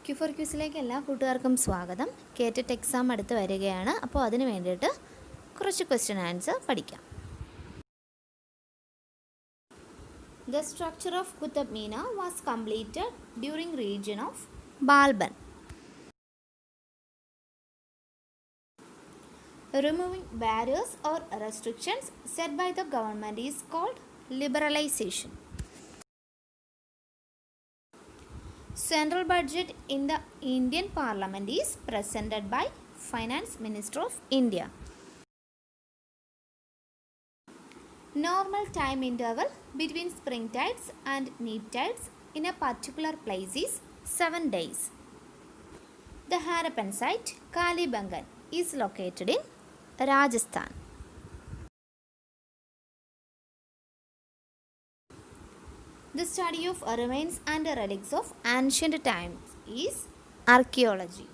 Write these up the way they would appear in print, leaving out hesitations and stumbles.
Q4 ക്വിസിലേക്ക് എല്ലാ കൂട്ടുകാർക്കും സ്വാഗതം. കേറ്ററ്റ് എക്സാം അടുത്ത് വരികയാണ്. അപ്പോൾ അതിന് വേണ്ടിയിട്ട് കുറച്ച് ക്വസ്റ്റ്യൻ ആൻസർ പഠിക്കാം. The structure of Qutub Minar was completed during region of Balban. Removing barriers or restrictions set by the government is called liberalization. Central budget in the Indian Parliament is presented by Finance Minister of India. Normal time interval between spring tides and neap tides in a particular place is 7 days. The Harappan site Kalibangan is located in Rajasthan. The study of remains and relics of ancient times is archaeology.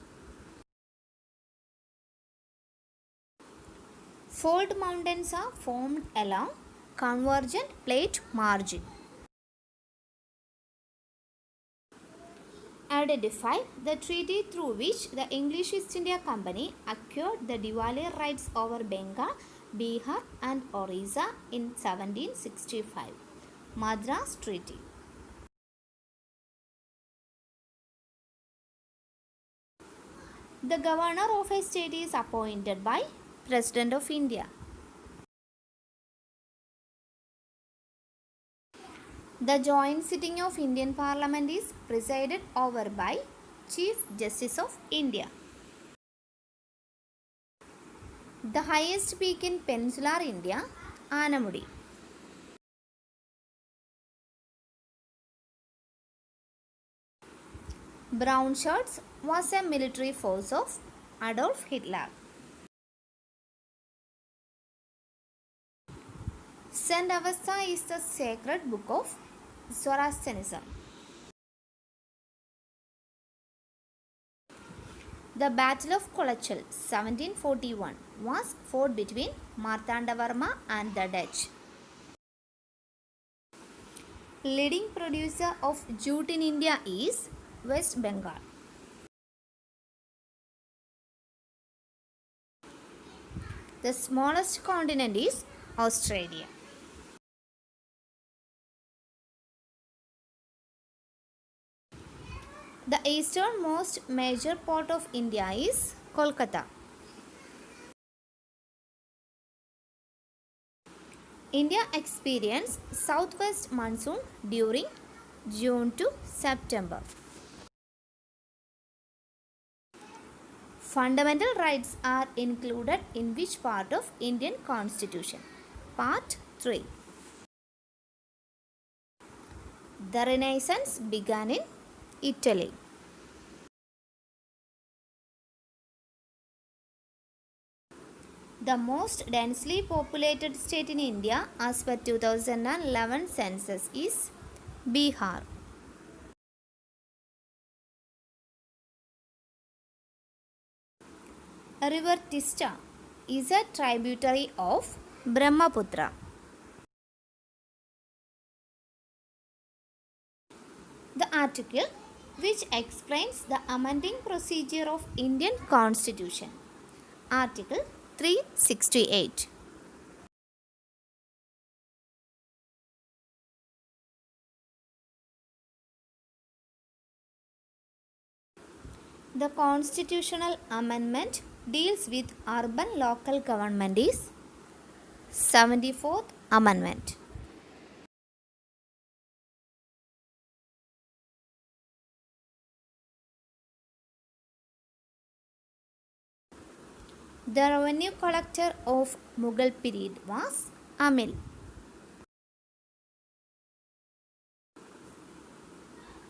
Fold mountains are formed along convergent plate margin. Identify the treaty through which the English East India Company acquired the Diwaliya rights over Bengal, Bihar and Orissa in 1765. Madras Treaty. The governor of a state is appointed by President of India. The joint sitting of Indian Parliament is presided over by Chief Justice of India. The highest peak in peninsular India, Anamudi. Brown Shirts was a military force of Adolf Hitler. Saint Avesta is the sacred book of Zoroastrianism. The Battle of Kolachal 1741 was fought between Martandavarma and the Dutch. Leading producer of jute in India is West Bengal. The smallest continent is Australia. The easternmost major port of India is Kolkata. India experienced southwest monsoon during June to September. Fundamental rights are included in which part of Indian Constitution? Part 3. The Renaissance began in Italy. The most densely populated state in India as per 2011 census is Bihar. River Tista is a tributary of Brahmaputra. The article which explains the amending procedure of Indian Constitution. Article 368. The constitutional amendment deals with urban local government is 74th Amendment. The revenue collector of Mughal period was Amil.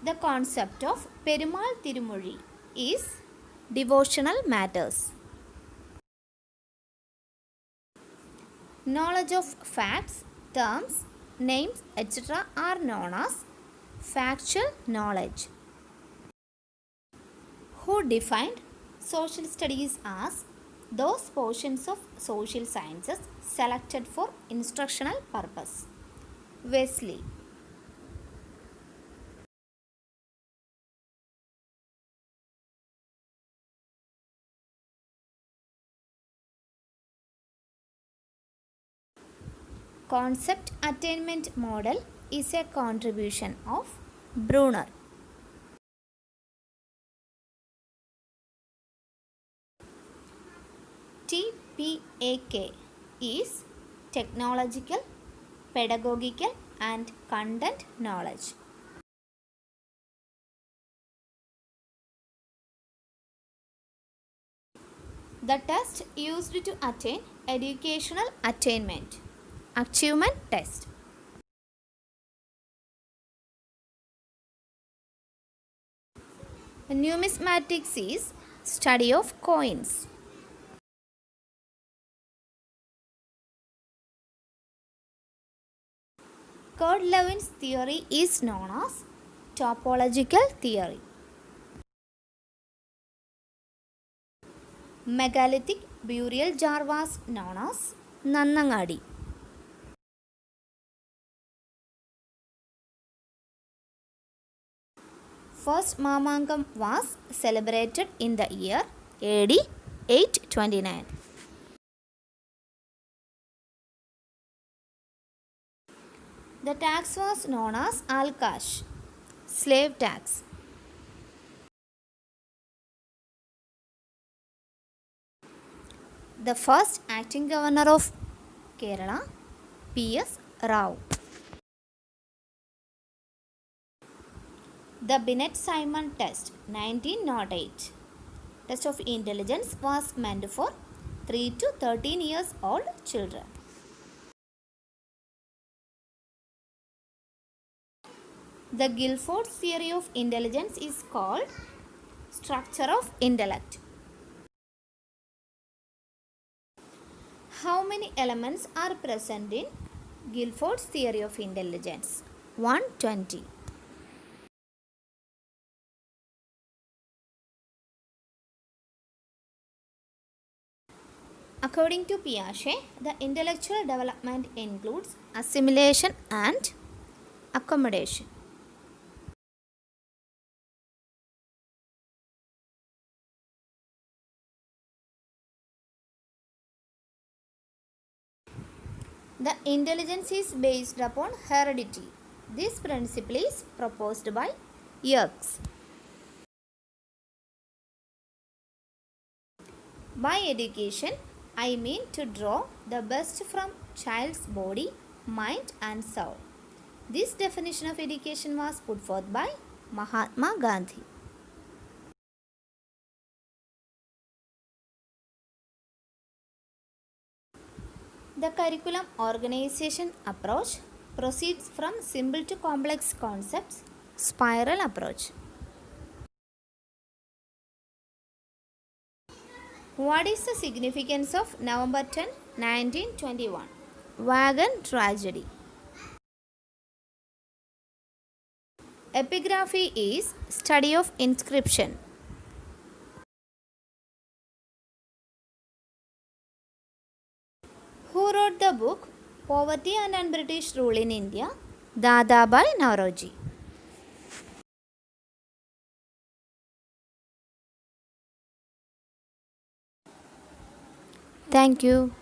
The concept of Perumal Tirumozhi is devotional matters. Knowledge of facts, terms, names, etc. are known as factual knowledge. Who defined social studies as those portions of social sciences selected for instructional purpose? Wesley. concept attainment model is a contribution of Brunner. TPAK is technological, pedagogical and content knowledge. The test used to attain educational attainment. Achievement test. Numismatics is study of coins. Kurt-Levin's theory is known as topological theory. Megalithic burial jar was known as Nannangadi. First Mamangam was celebrated in the year AD 829. The tax was known as Al-Kash, slave tax. The first acting governor of Kerala, P.S. Rao. The Binet-Simon test, 1908. Test of intelligence was meant for 3 to 13 years old children. The Guilford theory of intelligence is called structure of intellect. How many elements are present in Guilford's theory of intelligence? 120. According to Piaget, the intellectual development includes assimilation and accommodation. The intelligence is based upon heredity. This principle is proposed by Yerkes. By education, I mean to draw the best from child's body, mind and soul. This definition of education was put forth by Mahatma Gandhi. The curriculum organization approach proceeds from simple to complex concepts, spiral approach. What is the significance of November 10, 1921? Wagon tragedy. Epigraphy is study of inscription. Who wrote the book Poverty and Un-British Rule in India? Dadabhai Naoroji. Thank you.